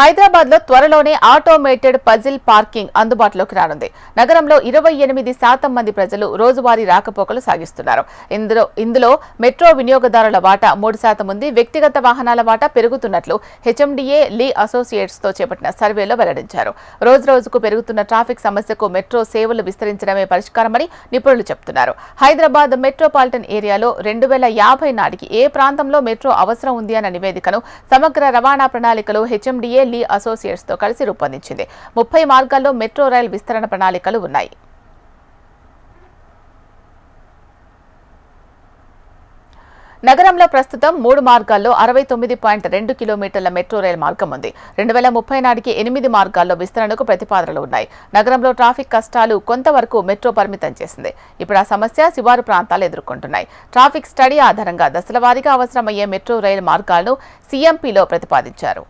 హైదరాబాద్ లో త్వరలోనే automated puzzle parking అందుబాటులోకి రానుంది. నగరంలో 28% మంది ప్రజలు రోజువారీ రాకపోకలు సాగిస్తున్నారు. ఇందులో మెట్రో వినియోగదారుల వాటా 3% ఉంది. వ్యక్తిగత వాహనాల వాటా పెరుగుతున్నట్లు హెచ్ఎండిఏ లీ అసోసియేట్స్ తో చేపట్టిన సర్వేలో వెల్లడించారు. రోజురోజుకు పెరుగుతున్న ట్రాఫిక్ సమస్యకు మెట్రో సేవలు విస్తరించడమే పరిష్కారమని నిపుణులు చెబుతున్నారు. హైదరాబాద్ మెట్రోపాలిటన్ ఏరియాలో 2050 నాటికి ఏ ప్రాంతంలో మెట్రో అవసరం ఉంది అన్న నివేదికను సమగ్ర రవాణా ప్రణాళికలు హెచ్ఎండిఏ లీ అసోసియేట్స్ తో కలిసి రూపొందించింది. 30 మార్గాల్లో మెట్రో రైల్ విస్తరణ ప్రణాళికలు ఉన్నాయి. నగరంలో ప్రస్తుతం 3 మార్గాల్లో 69.2 కిలోమీటర్ల మెట్రో రైల్ మార్గం ఉంది. 2030 నాటికి 8 మార్గాల్లో విస్తరణకు ప్రతిపాదనలు ఉన్నాయి. నగరంలో ట్రాఫిక్ కష్టాలు కొంతవరకు మెట్రో పరిమితం చేసింది. ఇప్పుడు ఆ సమస్య శివారు ప్రాంతాలు ఎదుర్కొంటున్నాయి. ట్రాఫిక్ స్టడీ ఆధారంగా దశలవారీగా అవసరమయ్యే మెట్రో రైలు మార్గాలను సీఎంపీలో ప్రతిపాదించారు.